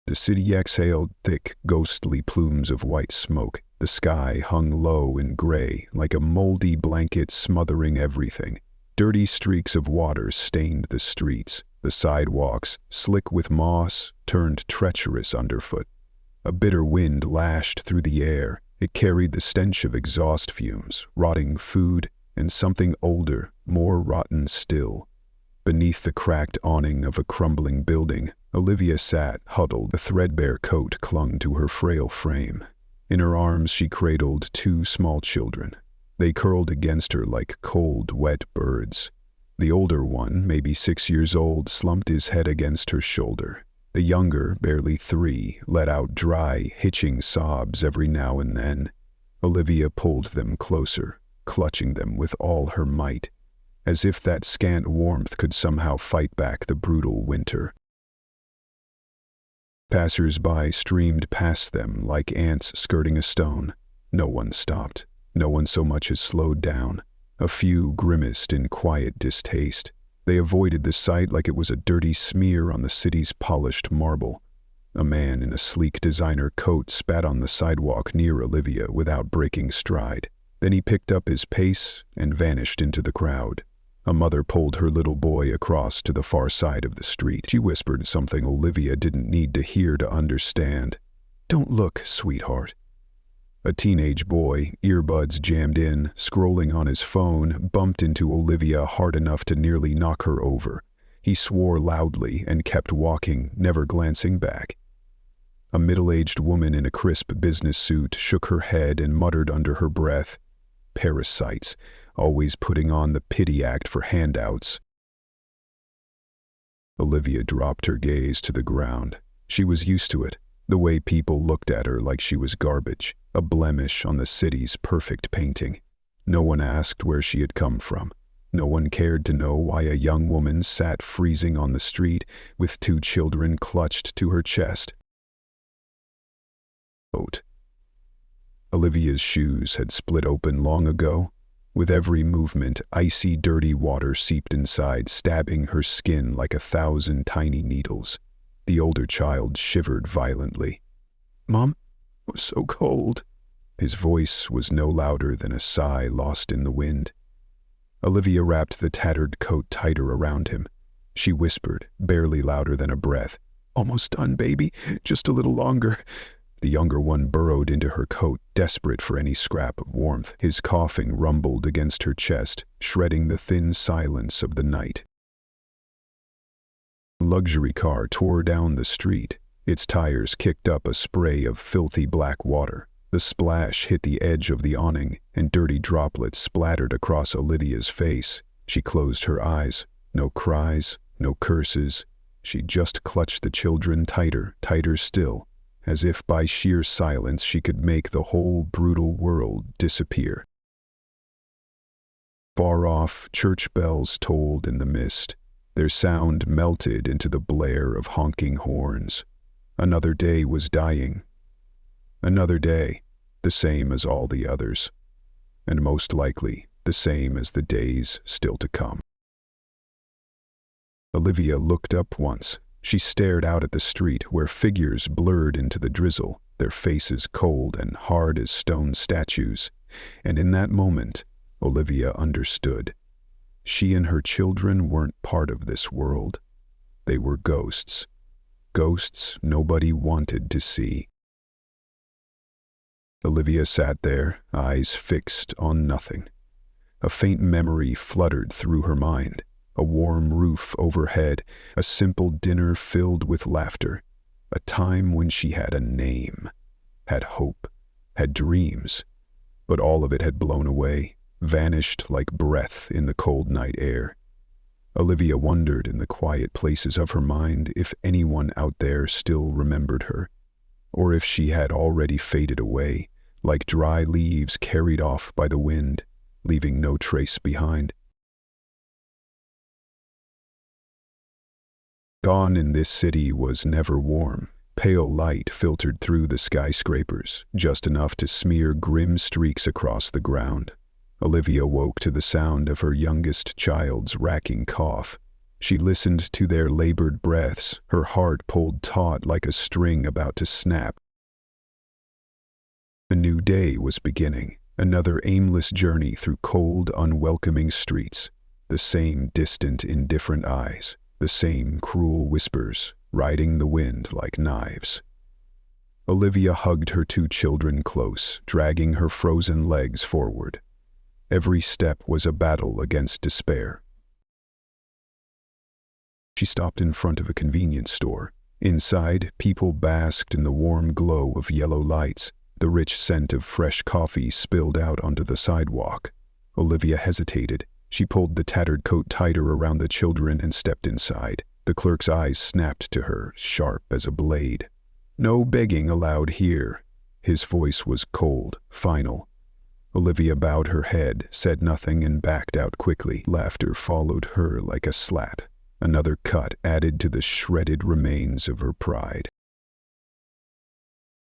The city exhaled thick, ghostly plumes of white smoke. The sky hung low and gray, like a moldy blanket smothering everything. Dirty streaks of water stained the streets. The sidewalks, slick with moss, turned treacherous underfoot. A bitter wind lashed through the air. It carried the stench of exhaust fumes, rotting food, and something older, more rotten still. Beneath the cracked awning of a crumbling building, Olivia sat, huddled. A threadbare coat clung to her frail frame. In her arms she cradled two small children. They curled against her like cold, wet birds. The older one, maybe 6 years old, slumped his head against her shoulder. The younger, barely 3, let out dry, hitching sobs every now and then. Olivia pulled them closer, clutching them with all her might, as if that scant warmth could somehow fight back the brutal winter. Passers-by streamed past them like ants skirting a stone. No one stopped. No one so much as slowed down. A few grimaced in quiet distaste. They avoided the sight like it was a dirty smear on the city's polished marble. A man in a sleek designer coat spat on the sidewalk near Olivia without breaking stride. Then he picked up his pace and vanished into the crowd. A mother pulled her little boy across to the far side of the street. She whispered something Olivia didn't need to hear to understand. "Don't look, sweetheart." A teenage boy, earbuds jammed in, scrolling on his phone, bumped into Olivia hard enough to nearly knock her over. He swore loudly and kept walking, never glancing back. A middle-aged woman in a crisp business suit shook her head and muttered under her breath, "Parasites, always putting on the pity act for handouts." Olivia dropped her gaze to the ground. She was used to it, the way people looked at her like she was garbage, a blemish on the city's perfect painting. No one asked where she had come from. No one cared to know why a young woman sat freezing on the street with 2 children clutched to her chest. Olivia's shoes had split open long ago. With every movement, icy, dirty water seeped inside, stabbing her skin like 1,000 tiny needles. The older child shivered violently. "Mom, it was so cold." His voice was no louder than a sigh lost in the wind. Olivia wrapped the tattered coat tighter around him. She whispered, barely louder than a breath, "Almost done, baby. Just a little longer." The younger one burrowed into her coat, desperate for any scrap of warmth. His coughing rumbled against her chest, shredding the thin silence of the night. A luxury car tore down the street. Its tires kicked up a spray of filthy black water. The splash hit the edge of the awning, and dirty droplets splattered across Olivia's face. She closed her eyes. No cries, no curses. She just clutched the children tighter, tighter still, as if by sheer silence she could make the whole brutal world disappear. Far off, church bells tolled in the mist. Their sound melted into the blare of honking horns. Another day was dying. Another day, the same as all the others, and most likely the same as the days still to come. Olivia looked up once. She stared out at the street where figures blurred into the drizzle, their faces cold and hard as stone statues, and in that moment, Olivia understood. She and her children weren't part of this world. They were ghosts. Ghosts nobody wanted to see. Olivia sat there, eyes fixed on nothing. A faint memory fluttered through her mind. A warm roof overhead, a simple dinner filled with laughter, a time when she had a name, had hope, had dreams, but all of it had blown away, vanished like breath in the cold night air. Olivia wondered in the quiet places of her mind if anyone out there still remembered her, or if she had already faded away, like dry leaves carried off by the wind, leaving no trace behind. Dawn in this city was never warm. Pale light filtered through the skyscrapers, just enough to smear grim streaks across the ground. Olivia woke to the sound of her youngest child's racking cough. She listened to their labored breaths, her heart pulled taut like a string about to snap. A new day was beginning, another aimless journey through cold, unwelcoming streets, the same distant, indifferent eyes, the same cruel whispers, riding the wind like knives. Olivia hugged her two children close, dragging her frozen legs forward. Every step was a battle against despair. She stopped in front of a convenience store. Inside, people basked in the warm glow of yellow lights. The rich scent of fresh coffee spilled out onto the sidewalk. Olivia hesitated. She pulled the tattered coat tighter around the children and stepped inside. The clerk's eyes snapped to her, sharp as a blade. "No begging allowed here." His voice was cold, final. Olivia bowed her head, said nothing, and backed out quickly. Laughter followed her like a slat. Another cut added to the shredded remains of her pride.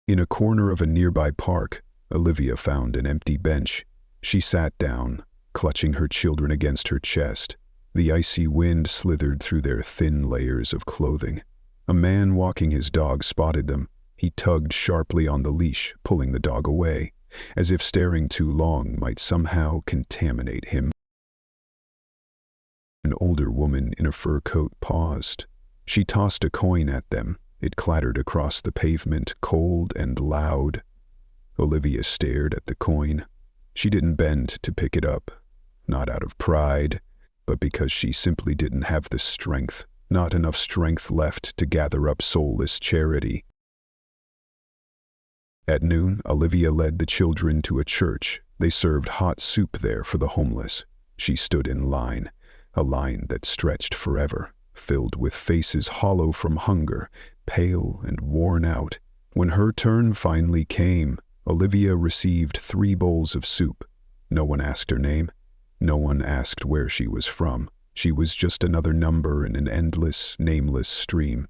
In a corner of a nearby park, Olivia found an empty bench. She sat down, clutching her children against her chest. The icy wind slithered through their thin layers of clothing. A man walking his dog spotted them. He tugged sharply on the leash, pulling the dog away, as if staring too long might somehow contaminate him. An older woman in a fur coat paused. She tossed a coin at them. It clattered across the pavement, cold and loud. Olivia stared at the coin. She didn't bend to pick it up, not out of pride, but because she simply didn't have the strength, not enough strength left to gather up soulless charity. At noon, Olivia led the children to a church. They served hot soup there for the homeless. She stood in line, a line that stretched forever, filled with faces hollow from hunger, pale and worn out. When her turn finally came, Olivia received 3 bowls of soup. No one asked her name. No one asked where she was from. She was just another number in an endless, nameless stream.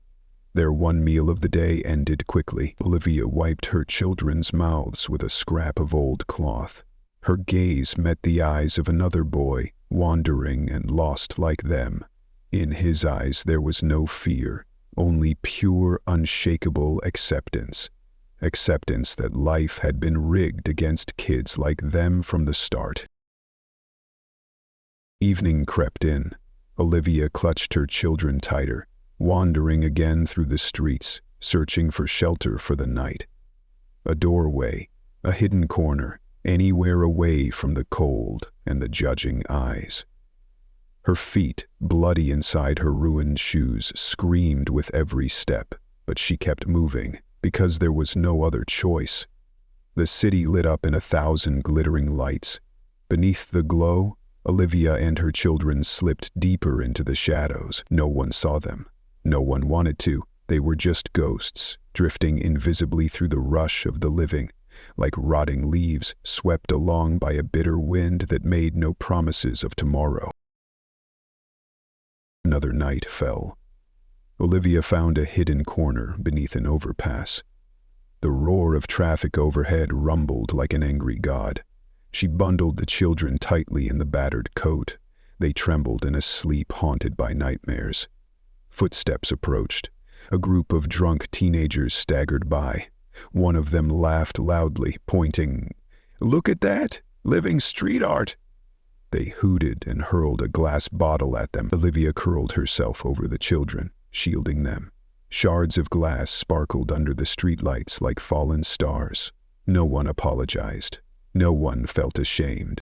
Their one meal of the day ended quickly. Olivia wiped her children's mouths with a scrap of old cloth. Her gaze met the eyes of another boy, wandering and lost like them. In his eyes there was no fear, only pure, unshakable acceptance. Acceptance that life had been rigged against kids like them from the start. Evening crept in. Olivia clutched her children tighter, wandering again through the streets, searching for shelter for the night. A doorway, a hidden corner, anywhere away from the cold and the judging eyes. Her feet, bloody inside her ruined shoes, screamed with every step, but she kept moving, because there was no other choice. The city lit up in 1,000 glittering lights. Beneath the glow, Olivia and her children slipped deeper into the shadows. No one saw them. No one wanted to. They were just ghosts, drifting invisibly through the rush of the living, like rotting leaves swept along by a bitter wind that made no promises of tomorrow. Another night fell. Olivia found a hidden corner beneath an overpass. The roar of traffic overhead rumbled like an angry god. She bundled the children tightly in the battered coat. They trembled in a sleep haunted by nightmares. Footsteps approached. A group of drunk teenagers staggered by. One of them laughed loudly, pointing, "Look at that! Living street art!" They hooted and hurled a glass bottle at them. Olivia curled herself over the children, shielding them. Shards of glass sparkled under the streetlights like fallen stars. No one apologized. No one felt ashamed.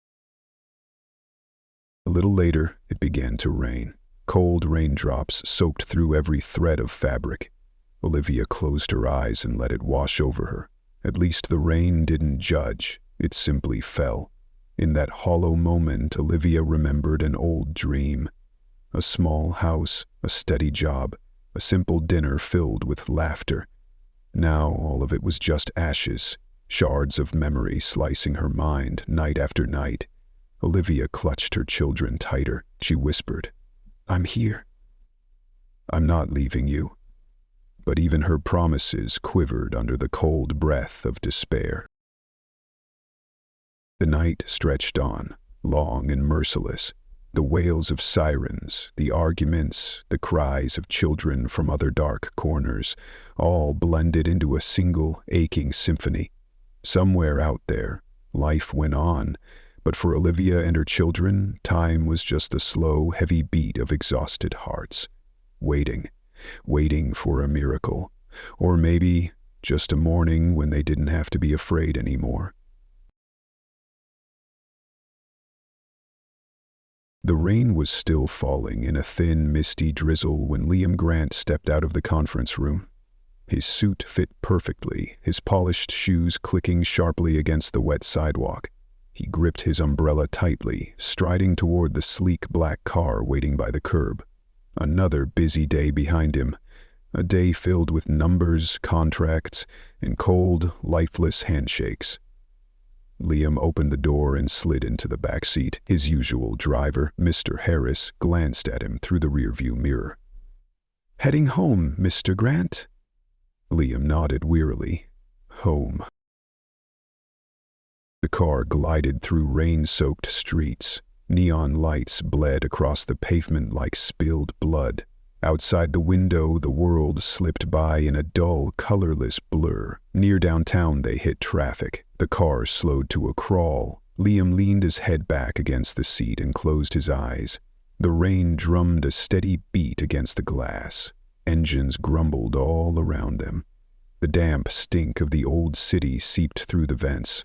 A little later, it began to rain. Cold raindrops soaked through every thread of fabric. Olivia closed her eyes and let it wash over her. At least the rain didn't judge. It simply fell. In that hollow moment, Olivia remembered an old dream. A small house, a steady job, a simple dinner filled with laughter. Now all of it was just ashes, shards of memory slicing her mind night after night. Olivia clutched her children tighter. She whispered, "I'm here. I'm not leaving you." But even her promises quivered under the cold breath of despair. The night stretched on, long and merciless. The wails of sirens, the arguments, the cries of children from other dark corners, all blended into a single aching symphony. Somewhere out there, life went on, but for Olivia and her children, time was just the slow, heavy beat of exhausted hearts. Waiting for a miracle. Or maybe just a morning when they didn't have to be afraid anymore. The rain was still falling in a thin, misty drizzle when Liam Grant stepped out of the conference room. His suit fit perfectly, his polished shoes clicking sharply against the wet sidewalk. He gripped his umbrella tightly, striding toward the sleek black car waiting by the curb. Another busy day behind him, a day filled with numbers, contracts, and cold, lifeless handshakes. Liam opened the door and slid into the back seat. His usual driver, Mr. Harris, glanced at him through the rearview mirror. "Heading home, Mr. Grant?" Liam nodded wearily. Home. The car glided through rain-soaked streets. Neon lights bled across the pavement like spilled blood. Outside the window, the world slipped by in a dull, colorless blur. Near downtown, they hit traffic. The car slowed to a crawl. Liam leaned his head back against the seat and closed his eyes. The rain drummed a steady beat against the glass. Engines grumbled all around them. The damp stink of the old city seeped through the vents.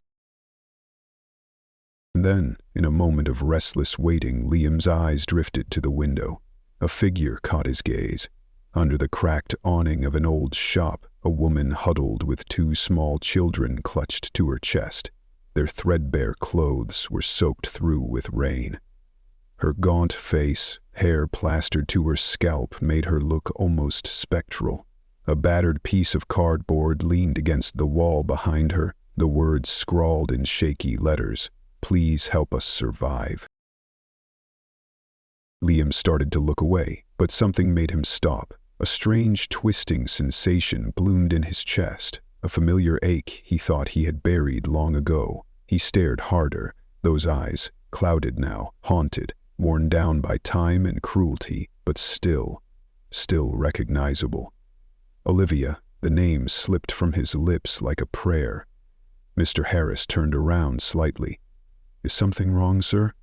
And then, in a moment of restless waiting, Liam's eyes drifted to the window. A figure caught his gaze. Under the cracked awning of an old shop, a woman huddled with two small children clutched to her chest. Their threadbare clothes were soaked through with rain. Her gaunt face, hair plastered to her scalp, made her look almost spectral. A battered piece of cardboard leaned against the wall behind her, the words scrawled in shaky letters, "Please help us survive." Liam started to look away, but something made him stop. A strange twisting sensation bloomed in his chest, a familiar ache he thought he had buried long ago. He stared harder, those eyes, clouded now, haunted, worn down by time and cruelty, but still recognizable. Olivia, the name slipped from his lips like a prayer. Mr. Harris turned around slightly. "Is something wrong, sir?"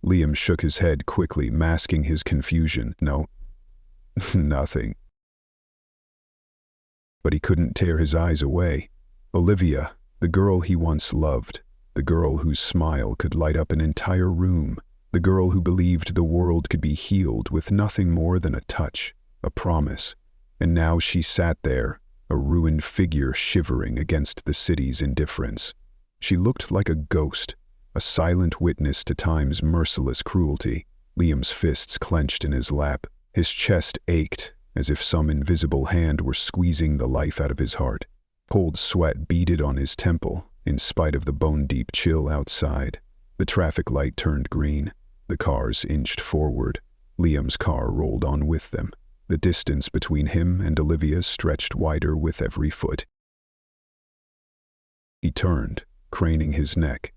Liam shook his head quickly, masking his confusion. "No, nothing." But he couldn't tear his eyes away. Olivia, the girl he once loved, the girl whose smile could light up an entire room, the girl who believed the world could be healed with nothing more than a touch, a promise. And now she sat there, a ruined figure shivering against the city's indifference. She looked like a ghost, a silent witness to time's merciless cruelty. Liam's fists clenched in his lap. His chest ached, as if some invisible hand were squeezing the life out of his heart. Cold sweat beaded on his temple, in spite of the bone-deep chill outside. The traffic light turned green. The cars inched forward. Liam's car rolled on with them. The distance between him and Olivia stretched wider with every foot. He turned, craning his neck.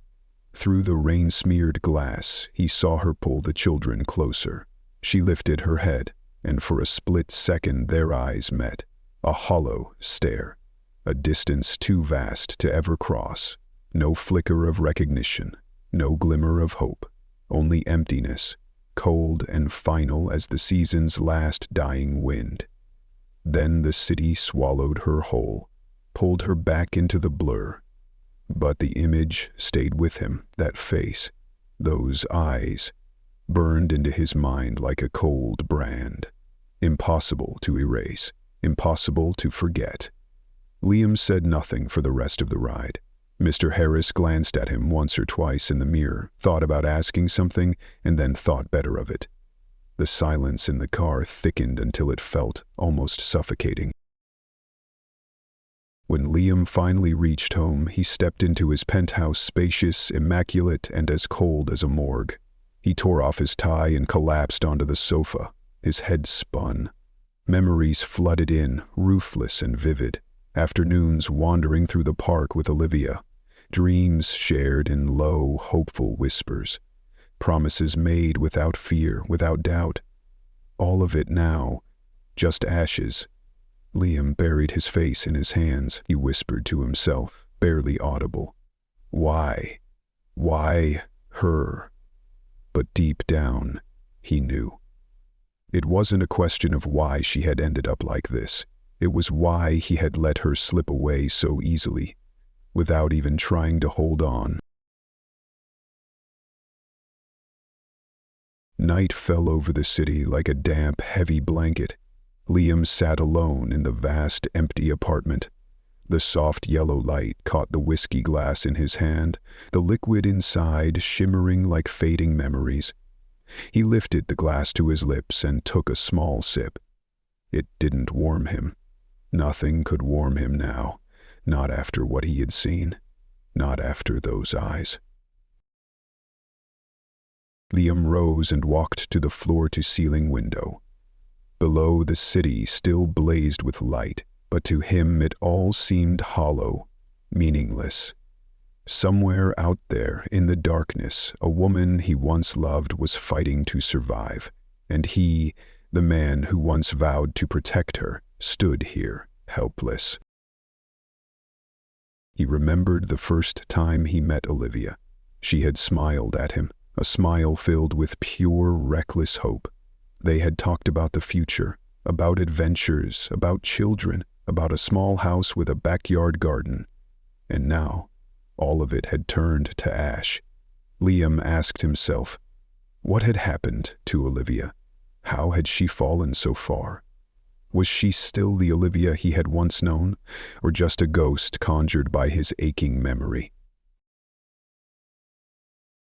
Through the rain-smeared glass, he saw her pull the children closer. She lifted her head, and for a split second their eyes met. A hollow stare. A distance too vast to ever cross. No flicker of recognition. No glimmer of hope. Only emptiness, cold and final as the season's last dying wind. Then the city swallowed her whole, pulled her back into the blur. But the image stayed with him, that face, those eyes, burned into his mind like a cold brand. Impossible to erase, impossible to forget. Liam said nothing for the rest of the ride. Mr. Harris glanced at him once or twice in the mirror, thought about asking something, and then thought better of it. The silence in the car thickened until it felt almost suffocating. When Liam finally reached home, he stepped into his penthouse, spacious, immaculate, and as cold as a morgue. He tore off his tie and collapsed onto the sofa. His head spun. Memories flooded in, ruthless and vivid. Afternoons wandering through the park with Olivia. Dreams shared in low, hopeful whispers. promises made without fear, without doubt. All of it now, just ashes. Liam buried his face in his hands. He whispered to himself, barely audible. Why? Why her? But deep down, he knew. It wasn't a question of why she had ended up like this. It was why he had let her slip away so easily, without even trying to hold on. Night fell over the city like a damp, heavy blanket. Liam sat alone in the vast, empty apartment. The soft yellow light caught the whiskey glass in his hand, the liquid inside shimmering like fading memories. He lifted the glass to his lips and took a small sip. It didn't warm him. Nothing could warm him now, not after what he had seen, not after those eyes. Liam rose and walked to the floor-to-ceiling window. Below, the city still blazed with light, but to him it all seemed hollow, meaningless. Somewhere out there, in the darkness, a woman he once loved was fighting to survive, and he, the man who once vowed to protect her, stood here, helpless. He remembered the first time he met Olivia. She had smiled at him, a smile filled with pure, reckless hope. They had talked about the future, about adventures, about children, about a small house with a backyard garden. And now, all of it had turned to ash. Liam asked himself, what had happened to Olivia? How had she fallen so far? Was she still the Olivia he had once known, or just a ghost conjured by his aching memory?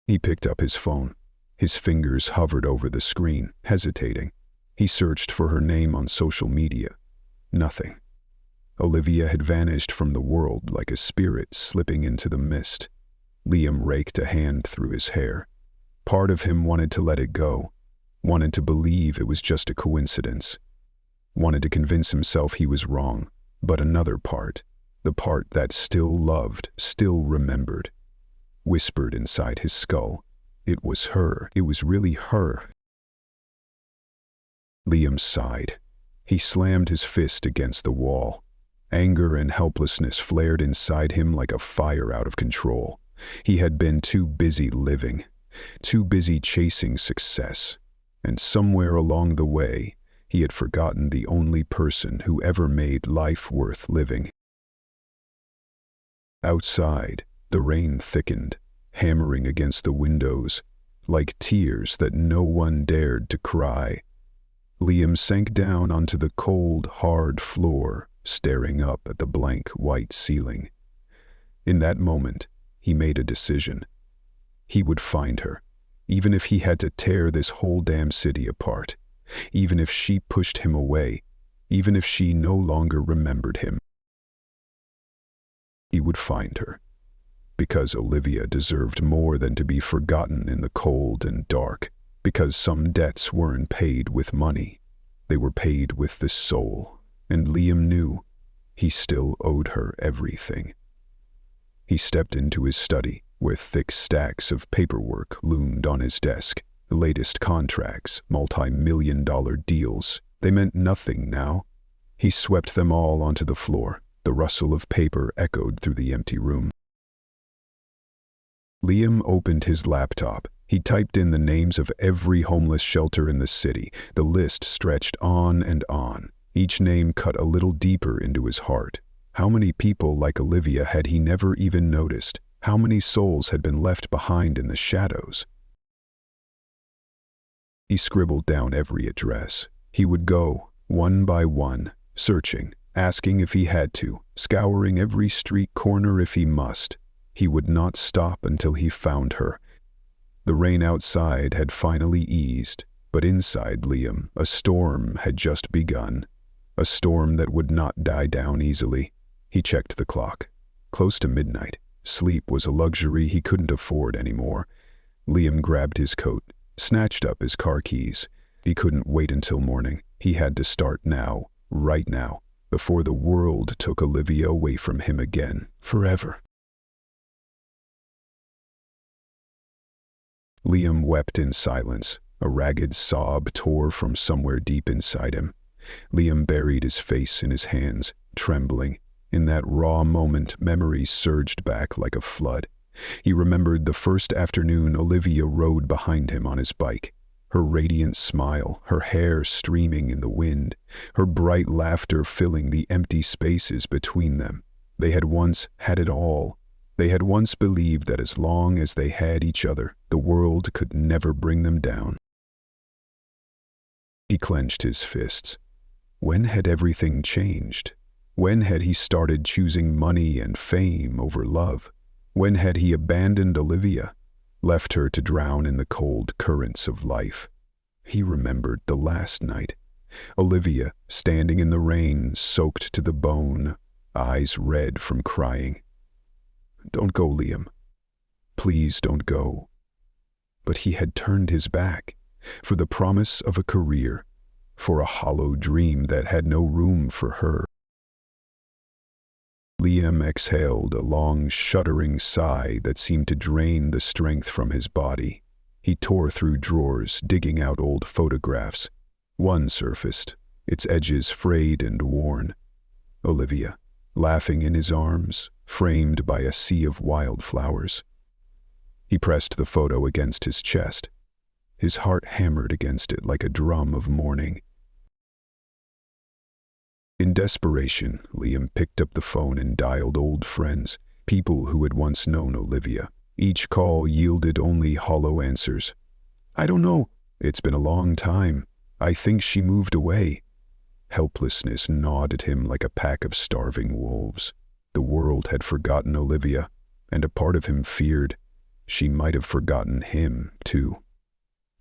He picked up his phone. His fingers hovered over the screen, hesitating. He searched for her name on social media. Nothing. Olivia had vanished from the world like a spirit slipping into the mist. Liam raked a hand through his hair. Part of him wanted to let it go, wanted to believe it was just a coincidence, wanted to convince himself he was wrong, but another part, the part that still loved, still remembered, whispered inside his skull. It was her. It was really her. Liam sighed. He slammed his fist against the wall. Anger and helplessness flared inside him like a fire out of control. He had been too busy living, too busy chasing success, and somewhere along the way, he had forgotten the only person who ever made life worth living. Outside, the rain thickened, hammering against the windows, like tears that no one dared to cry. Liam sank down onto the cold, hard floor, staring up at the blank white ceiling. In that moment, he made a decision. He would find her, even if he had to tear this whole damn city apart, even if she pushed him away, even if she no longer remembered him. He would find her, because Olivia deserved more than to be forgotten in the cold and dark, because some debts weren't paid with money. They were paid with the soul, and Liam knew he still owed her everything. He stepped into his study, where thick stacks of paperwork loomed on his desk. The latest contracts, multi-million-dollar deals. They meant nothing now. He swept them all onto the floor. The rustle of paper echoed through the empty room. Liam opened his laptop. He typed in the names of every homeless shelter in the city. The list stretched on and on. Each name cut a little deeper into his heart. How many people like Olivia had he never even noticed? How many souls had been left behind in the shadows? He scribbled down every address. He would go, one by one, searching, asking if he had to, scouring every street corner if he must. He would not stop until he found her. The rain outside had finally eased, but inside Liam, a storm had just begun. A storm that would not die down easily. He checked the clock. Close to midnight. Sleep was a luxury he couldn't afford anymore. Liam grabbed his coat, snatched up his car keys. He couldn't wait until morning. He had to start now, right now, before the world took Olivia away from him again, forever. Liam wept in silence. A ragged sob tore from somewhere deep inside him. Liam buried his face in his hands, trembling. In that raw moment, memories surged back like a flood. He remembered the first afternoon Olivia rode behind him on his bike. Her radiant smile, her hair streaming in the wind, her bright laughter filling the empty spaces between them. They had once had it all. They had once believed that as long as they had each other, the world could never bring them down. He clenched his fists. When had everything changed? When had he started choosing money and fame over love? When had he abandoned Olivia, left her to drown in the cold currents of life? He remembered the last night. Olivia, standing in the rain, soaked to the bone, eyes red from crying. "Don't go, Liam. Please don't go." But he had turned his back, for the promise of a career, for a hollow dream that had no room for her. Liam exhaled a long, shuddering sigh that seemed to drain the strength from his body. He tore through drawers, digging out old photographs. One surfaced, its edges frayed and worn. Olivia, laughing in his arms, framed by a sea of wildflowers. He pressed the photo against his chest. His heart hammered against it like a drum of mourning. In desperation, Liam picked up the phone and dialed old friends, people who had once known Olivia. Each call yielded only hollow answers. "I don't know. It's been a long time. I think she moved away." Helplessness gnawed at him like a pack of starving wolves. The world had forgotten Olivia, and a part of him feared she might have forgotten him, too.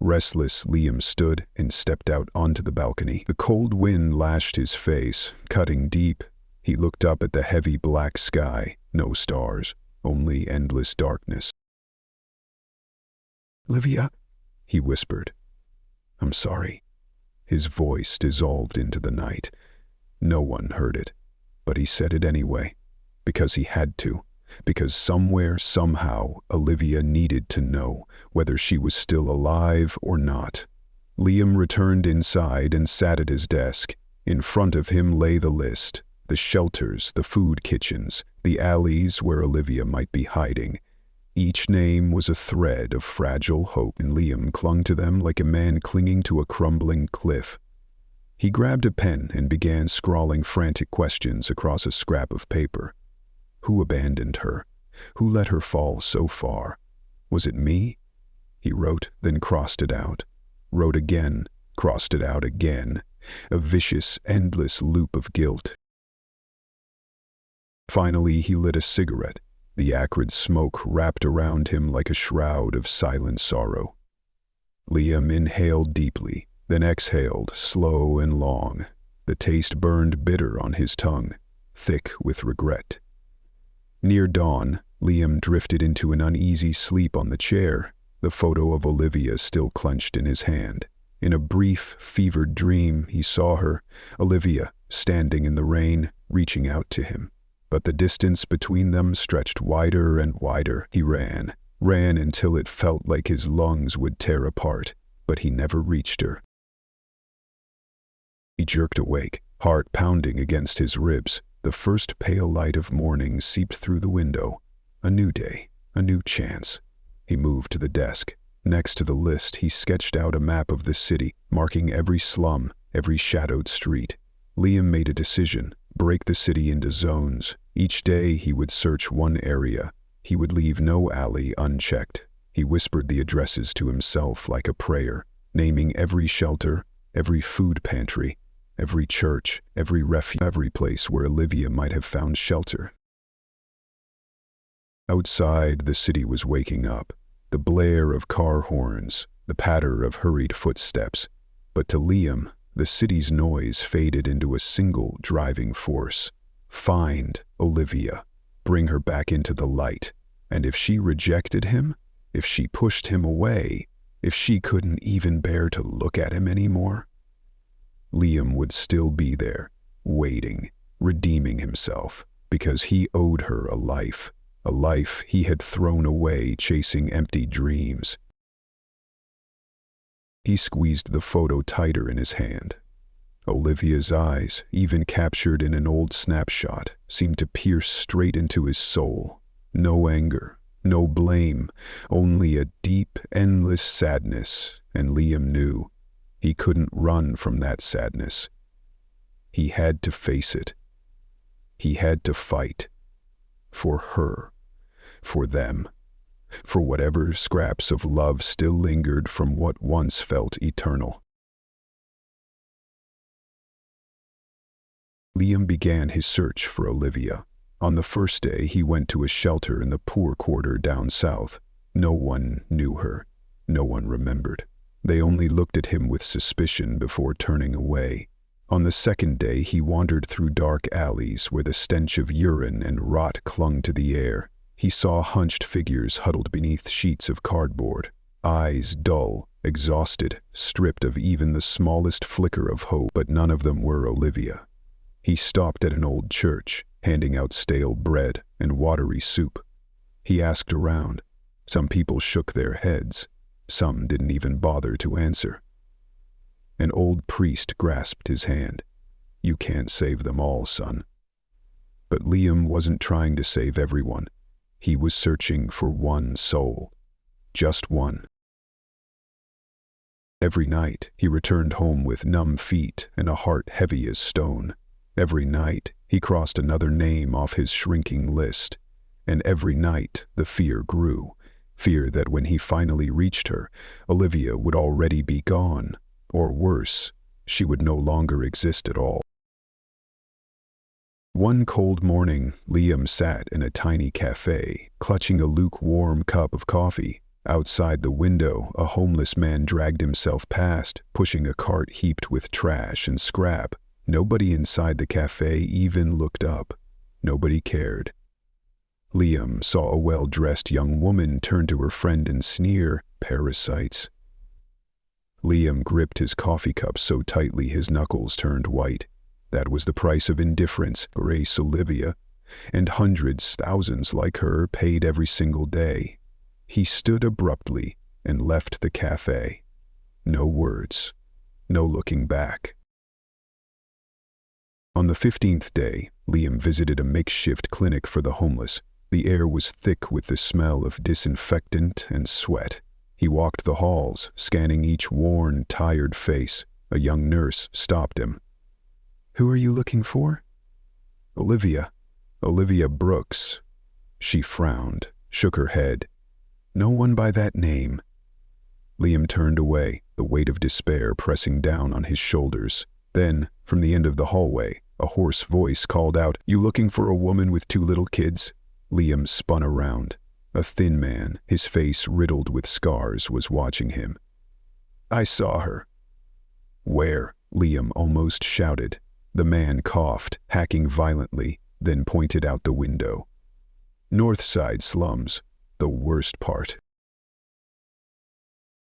Restless, Liam stood and stepped out onto the balcony. The cold wind lashed his face, cutting deep. He looked up at the heavy black sky, no stars, only endless darkness. "Olivia," he whispered. "I'm sorry." His voice dissolved into the night. No one heard it, but he said it anyway, because he had to. Because somewhere, somehow, Olivia needed to know whether she was still alive or not. Liam returned inside and sat at his desk. In front of him lay the list, the shelters, the food kitchens, the alleys where Olivia might be hiding. Each name was a thread of fragile hope, and Liam clung to them like a man clinging to a crumbling cliff. He grabbed a pen and began scrawling frantic questions across a scrap of paper. Who abandoned her? Who let her fall so far? Was it me? He wrote, then crossed it out. Wrote again, crossed it out again. A vicious, endless loop of guilt. Finally, he lit a cigarette. The acrid smoke wrapped around him like a shroud of silent sorrow. Liam inhaled deeply, then exhaled, slow and long. The taste burned bitter on his tongue, thick with regret. Near dawn, Liam drifted into an uneasy sleep on the chair, the photo of Olivia still clenched in his hand. In a brief, fevered dream, he saw her, Olivia, standing in the rain, reaching out to him. But the distance between them stretched wider and wider. He ran until it felt like his lungs would tear apart, but he never reached her. He jerked awake, heart pounding against his ribs. The first pale light of morning seeped through the window. A new day, a new chance. He moved to the desk. Next to the list, he sketched out a map of the city, marking every slum, every shadowed street. Liam made a decision: break the city into zones. Each day he would search one area. He would leave no alley unchecked. He whispered the addresses to himself like a prayer, naming every shelter, every food pantry, every church, every refuge, every place where Olivia might have found shelter. Outside, the city was waking up, the blare of car horns, the patter of hurried footsteps. But to Liam, the city's noise faded into a single driving force. Find Olivia, bring her back into the light. And if she rejected him, if she pushed him away, if she couldn't even bear to look at him anymore, Liam would still be there, waiting, redeeming himself, because he owed her a life he had thrown away chasing empty dreams. He squeezed the photo tighter in his hand. Olivia's eyes, even captured in an old snapshot, seemed to pierce straight into his soul. No anger, no blame, only a deep, endless sadness, and Liam knew he couldn't run from that sadness. He had to face it. He had to fight. For her. For them. For whatever scraps of love still lingered from what once felt eternal. Liam began his search for Olivia. On the first day, he went to a shelter in the poor quarter down south. No one knew her. No one remembered. They only looked at him with suspicion before turning away. On the second day, he wandered through dark alleys where the stench of urine and rot clung to the air. He saw hunched figures huddled beneath sheets of cardboard, eyes dull, exhausted, stripped of even the smallest flicker of hope, but none of them were Olivia. He stopped at an old church, handing out stale bread and watery soup. He asked around. Some people shook their heads. Some didn't even bother to answer. An old priest grasped his hand. "You can't save them all, son." But Liam wasn't trying to save everyone. He was searching for one soul. Just one. Every night, he returned home with numb feet and a heart heavy as stone. Every night, he crossed another name off his shrinking list. And every night, the fear grew. Fear that when he finally reached her, Olivia would already be gone. Or worse, she would no longer exist at all. One cold morning, Liam sat in a tiny cafe, clutching a lukewarm cup of coffee. Outside the window, a homeless man dragged himself past, pushing a cart heaped with trash and scrap. Nobody inside the cafe even looked up. Nobody cared. Liam saw a well-dressed young woman turn to her friend and sneer, "Parasites." Liam gripped his coffee cup so tightly his knuckles turned white. That was the price of indifference, Grace Olivia, and hundreds, thousands like her paid every single day. He stood abruptly and left the cafe. No words, no looking back. On the 15th day, Liam visited a makeshift clinic for the homeless. The air was thick with the smell of disinfectant and sweat. He walked the halls, scanning each worn, tired face. A young nurse stopped him. "Who are you looking for?" "Olivia. Olivia Brooks." She frowned, shook her head. "No one by that name." Liam turned away, the weight of despair pressing down on his shoulders. Then, from the end of the hallway, a hoarse voice called out, "You looking for a woman with 2 little kids?" Liam spun around. A thin man, his face riddled with scars, was watching him. "I saw her." "Where?" Liam almost shouted. The man coughed, hacking violently, then pointed out the window. "North Side slums, the worst part."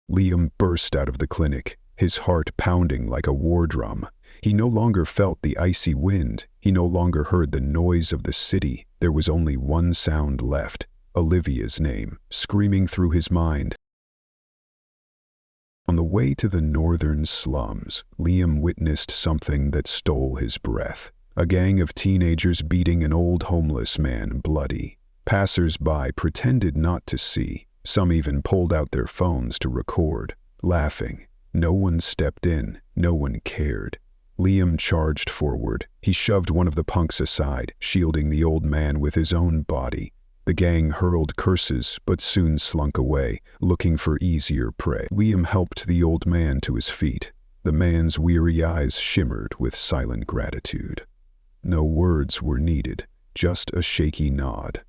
Liam burst out of the clinic, his heart pounding like a war drum. He no longer felt the icy wind. He no longer heard the noise of the city. There was only one sound left, Olivia's name, screaming through his mind. On the way to the northern slums, Liam witnessed something that stole his breath. A gang of teenagers beating an old homeless man bloody. Passers-by pretended not to see. Some even pulled out their phones to record, laughing. No one stepped in. No one cared. Liam charged forward. He shoved one of the punks aside, shielding the old man with his own body. The gang hurled curses, but soon slunk away, looking for easier prey. Liam helped the old man to his feet. The man's weary eyes shimmered with silent gratitude. No words were needed, just a shaky nod.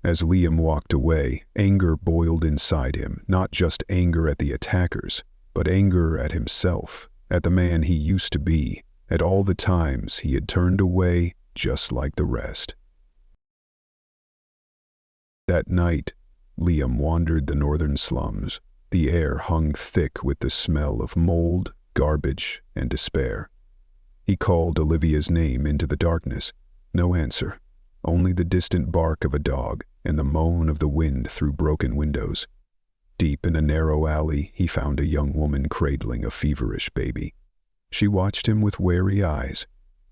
As Liam walked away, anger boiled inside him, not just anger at the attackers, but anger at himself, at the man he used to be, at all the times he had turned away just like the rest. That night, Liam wandered the northern slums. The air hung thick with the smell of mold, garbage, and despair. He called Olivia's name into the darkness. No answer, only the distant bark of a dog and the moan of the wind through broken windows. Deep in a narrow alley, he found a young woman cradling a feverish baby. She watched him with wary eyes.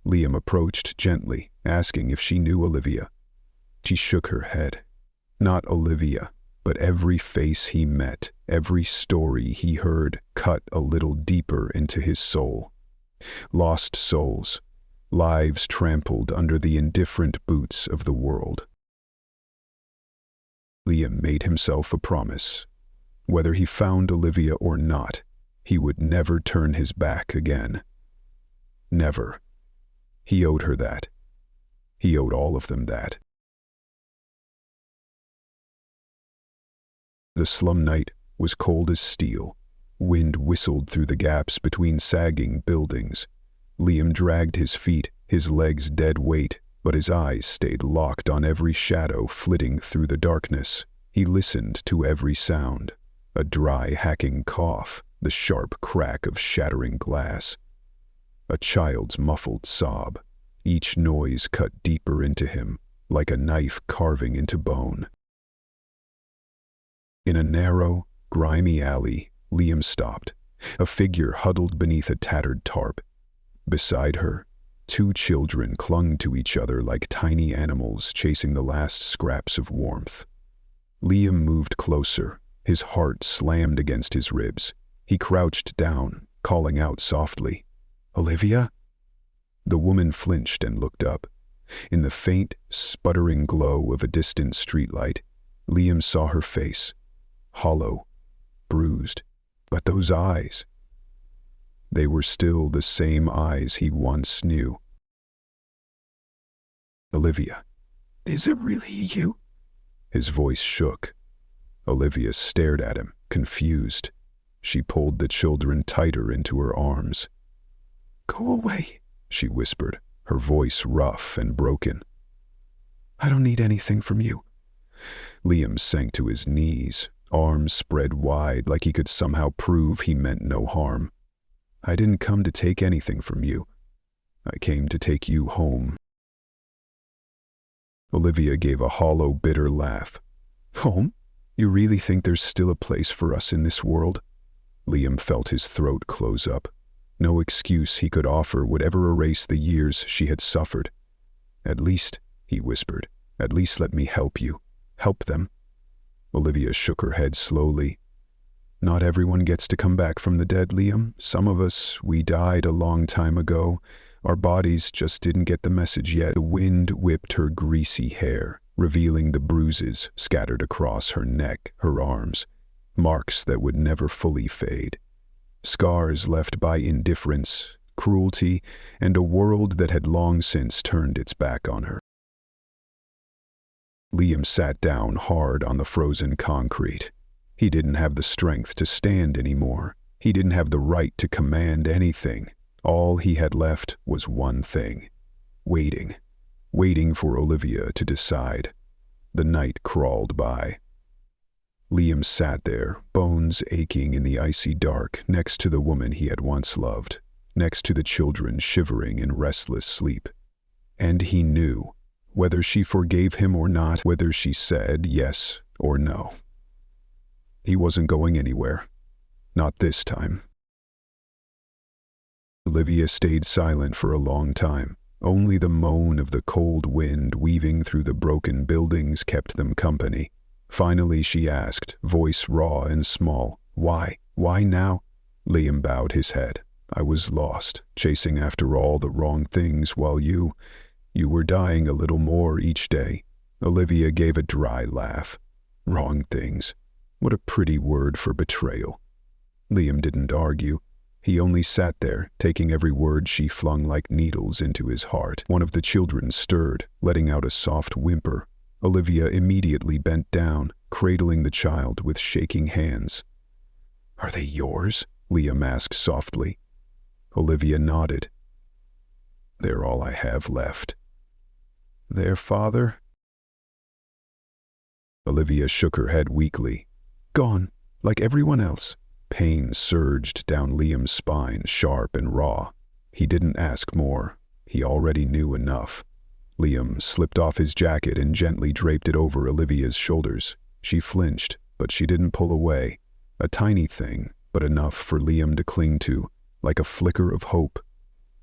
Liam approached gently, asking if she knew Olivia. She shook her head. Not Olivia, but every face he met, every story he heard cut a little deeper into his soul. Lost souls, lives trampled under the indifferent boots of the world. Liam made himself a promise. Whether he found Olivia or not, he would never turn his back again. Never. He owed her that. He owed all of them that. The slum night was cold as steel. Wind whistled through the gaps between sagging buildings. Liam dragged his feet, his legs dead weight, but his eyes stayed locked on every shadow flitting through the darkness. He listened to every sound. A dry, hacking cough, the sharp crack of shattering glass. A child's muffled sob. Each noise cut deeper into him, like a knife carving into bone. In a narrow, grimy alley, Liam stopped. A figure huddled beneath a tattered tarp. Beside her, two children clung to each other like tiny animals chasing the last scraps of warmth. Liam moved closer. His heart slammed against his ribs. He crouched down, calling out softly, "Olivia?" The woman flinched and looked up. In the faint, sputtering glow of a distant streetlight, Liam saw her face, hollow, bruised. But those eyes, they were still the same eyes he once knew. "Olivia, is it really you?" His voice shook. Olivia stared at him, confused. She pulled the children tighter into her arms. "Go away," she whispered, her voice rough and broken. "I don't need anything from you." Liam sank to his knees, arms spread wide like he could somehow prove he meant no harm. "I didn't come to take anything from you. I came to take you home." Olivia gave a hollow, bitter laugh. "Home? You really think there's still a place for us in this world?" Liam felt his throat close up. No excuse he could offer would ever erase the years she had suffered. "At least," he whispered, "at least let me help you. Help them." Olivia shook her head slowly. "Not everyone gets to come back from the dead, Liam. Some of us, we died a long time ago. Our bodies just didn't get the message yet." The wind whipped her greasy hair, revealing the bruises scattered across her neck, her arms, marks that would never fully fade. Scars left by indifference, cruelty, and a world that had long since turned its back on her. Liam sat down hard on the frozen concrete. He didn't have the strength to stand anymore. He didn't have the right to command anything. All he had left was one thing: waiting. Waiting for Olivia to decide. The night crawled by. Liam sat there, bones aching in the icy dark, next to the woman he had once loved, next to the children shivering in restless sleep. And he knew, whether she forgave him or not, whether she said yes or no, he wasn't going anywhere. Not this time. Olivia stayed silent for a long time. Only the moan of the cold wind weaving through the broken buildings kept them company. Finally she asked, voice raw and small, "Why? Why now?" Liam bowed his head. "I was lost, chasing after all the wrong things while you were dying a little more each day." Olivia gave a dry laugh. "Wrong things. What a pretty word for betrayal." Liam didn't argue. He only sat there, taking every word she flung like needles into his heart. One of the children stirred, letting out a soft whimper. Olivia immediately bent down, cradling the child with shaking hands. "Are they yours?" Liam asked softly. Olivia nodded. "They're all I have left." "Their father?" Olivia shook her head weakly. "Gone, like everyone else." Pain surged down Liam's spine, sharp and raw. He didn't ask more. He already knew enough. Liam slipped off his jacket and gently draped it over Olivia's shoulders. She flinched, but she didn't pull away. A tiny thing, but enough for Liam to cling to, like a flicker of hope.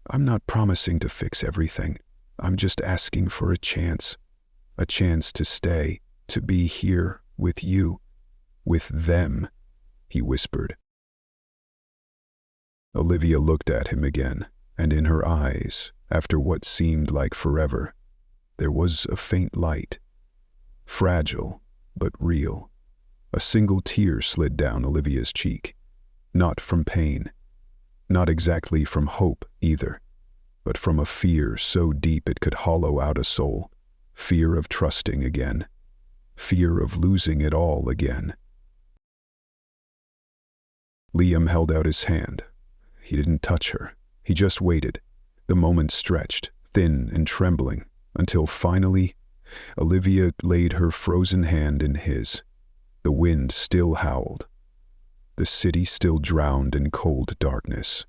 "I'm not promising to fix everything. I'm just asking for a chance to stay, to be here with you, with them," he whispered. Olivia looked at him again, and in her eyes, after what seemed like forever, there was a faint light. Fragile, but real. A single tear slid down Olivia's cheek. Not from pain. Not exactly from hope, either. But from a fear so deep it could hollow out a soul. Fear of trusting again. Fear of losing it all again. Liam held out his hand. He didn't touch her. He just waited. The moment stretched, thin and trembling, until finally, Olivia laid her frozen hand in his. The wind still howled. The city still drowned in cold darkness.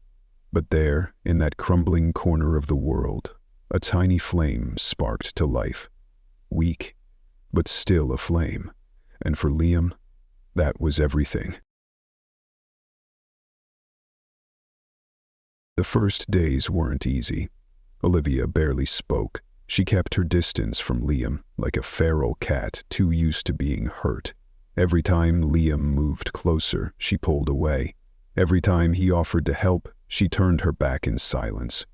But there, in that crumbling corner of the world, a tiny flame sparked to life. Weak, but still a flame. And for Liam, that was everything. The first days weren't easy. Olivia barely spoke. She kept her distance from Liam, like a feral cat too used to being hurt. Every time Liam moved closer, she pulled away. Every time he offered to help, she turned her back in silence.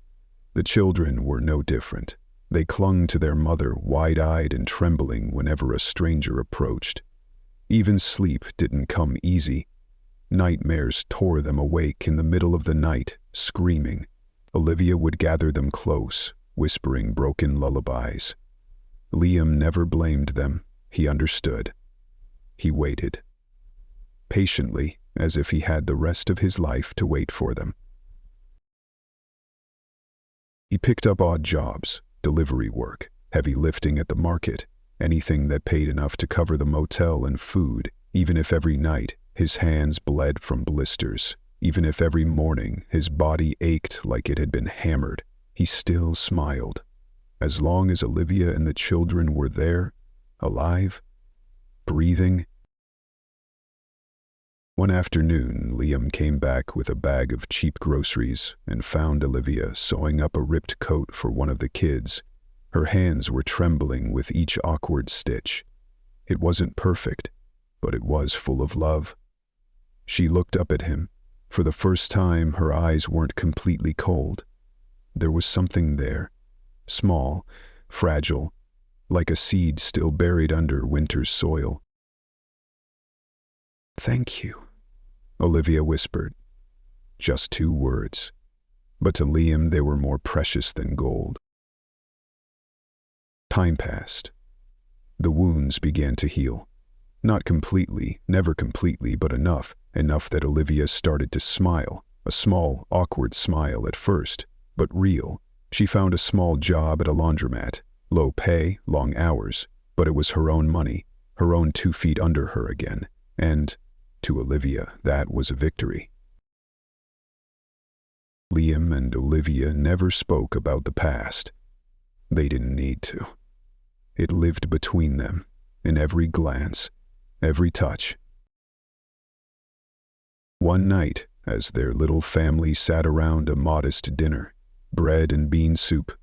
The children were no different. They clung to their mother, wide-eyed and trembling whenever a stranger approached. Even sleep didn't come easy. Nightmares tore them awake in the middle of the night, screaming. Olivia would gather them close, whispering broken lullabies. Liam never blamed them. He understood. He waited. Patiently, as if he had the rest of his life to wait for them. He picked up odd jobs, delivery work, heavy lifting at the market, anything that paid enough to cover the motel and food, even if every night his hands bled from blisters, even if every morning his body ached like it had been hammered, he still smiled. As long as Olivia and the children were there, alive, breathing. One afternoon, Liam came back with a bag of cheap groceries and found Olivia sewing up a ripped coat for one of the kids. Her hands were trembling with each awkward stitch. It wasn't perfect, but it was full of love. She looked up at him. For the first time, her eyes weren't completely cold. There was something there, small, fragile, like a seed still buried under winter's soil. "Thank you," Olivia whispered. Just 2 words. But to Liam they were more precious than gold. Time passed. The wounds began to heal. Not completely, never completely, but enough that Olivia started to smile. A small, awkward smile at first, but real. She found a small job at a laundromat. Low pay, long hours, but it was her own money, her own 2 feet under her again. And, to Olivia, that was a victory. Liam and Olivia never spoke about the past. They didn't need to. It lived between them, in every glance, every touch. One night, as their little family sat around a modest dinner, bread and bean soup,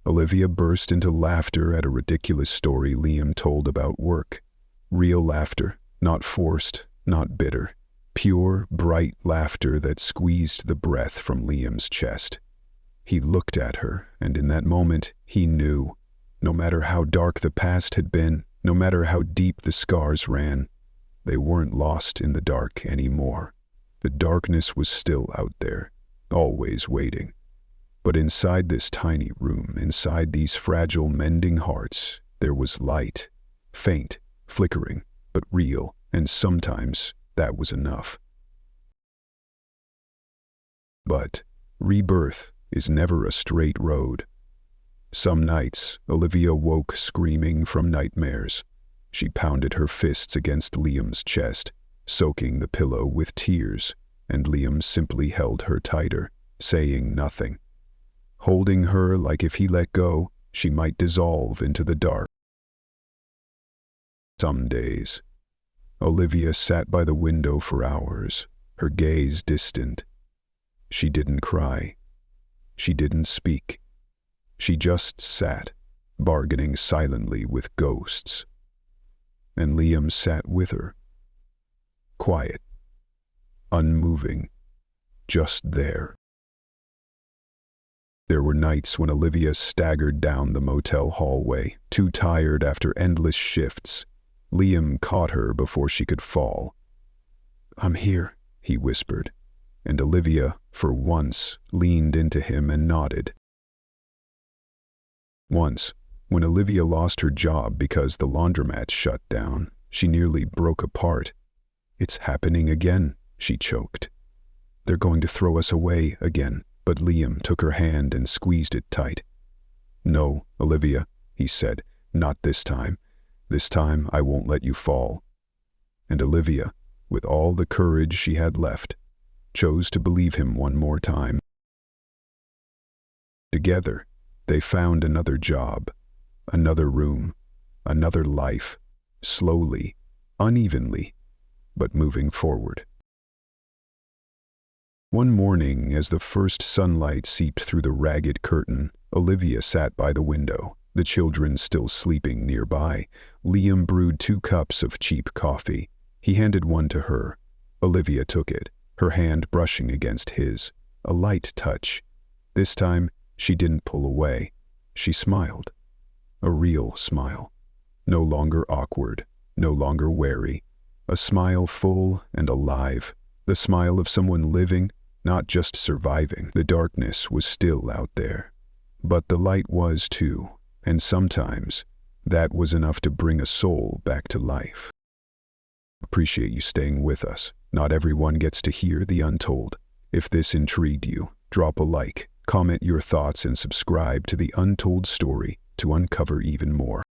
Olivia burst into laughter at a ridiculous story Liam told about work. Real laughter, not forced, not bitter. Pure, bright laughter that squeezed the breath from Liam's chest. He looked at her, and in that moment, he knew. No matter how dark the past had been, no matter how deep the scars ran, they weren't lost in the dark anymore. The darkness was still out there, always waiting. But inside this tiny room, inside these fragile, mending hearts, there was light. Faint, flickering, but real, and sometimes that was enough. But rebirth is never a straight road. Some nights, Olivia woke screaming from nightmares. She pounded her fists against Liam's chest, soaking the pillow with tears, and Liam simply held her tighter, saying nothing. Holding her like if he let go, she might dissolve into the dark. Some days, Olivia sat by the window for hours, her gaze distant. She didn't cry. She didn't speak. She just sat, bargaining silently with ghosts. And Liam sat with her. Quiet, unmoving, just there. There were nights when Olivia staggered down the motel hallway, too tired after endless shifts. Liam caught her before she could fall. "I'm here," he whispered, and Olivia, for once, leaned into him and nodded. Once, when Olivia lost her job because the laundromat shut down, she nearly broke apart. "It's happening again," she choked. "They're going to throw us away again." But Liam took her hand and squeezed it tight. "No, Olivia," he said, "not this time. This time I won't let you fall." And Olivia, with all the courage she had left, chose to believe him one more time. Together, they found another job, another room, another life, slowly, unevenly, but moving forward. One morning, as the first sunlight seeped through the ragged curtain, Olivia sat by the window, the children still sleeping nearby. Liam brewed 2 cups of cheap coffee. He handed one to her. Olivia took it, her hand brushing against his, a light touch. This time, she didn't pull away. She smiled. A real smile. No longer awkward, no longer wary. A smile full and alive. The smile of someone living, not just surviving. The darkness was still out there, but the light was too, and sometimes that was enough to bring a soul back to life. Appreciate you staying with us. Not everyone gets to hear the untold. If this intrigued you, drop a like, comment your thoughts, and subscribe to The Untold Story to uncover even more.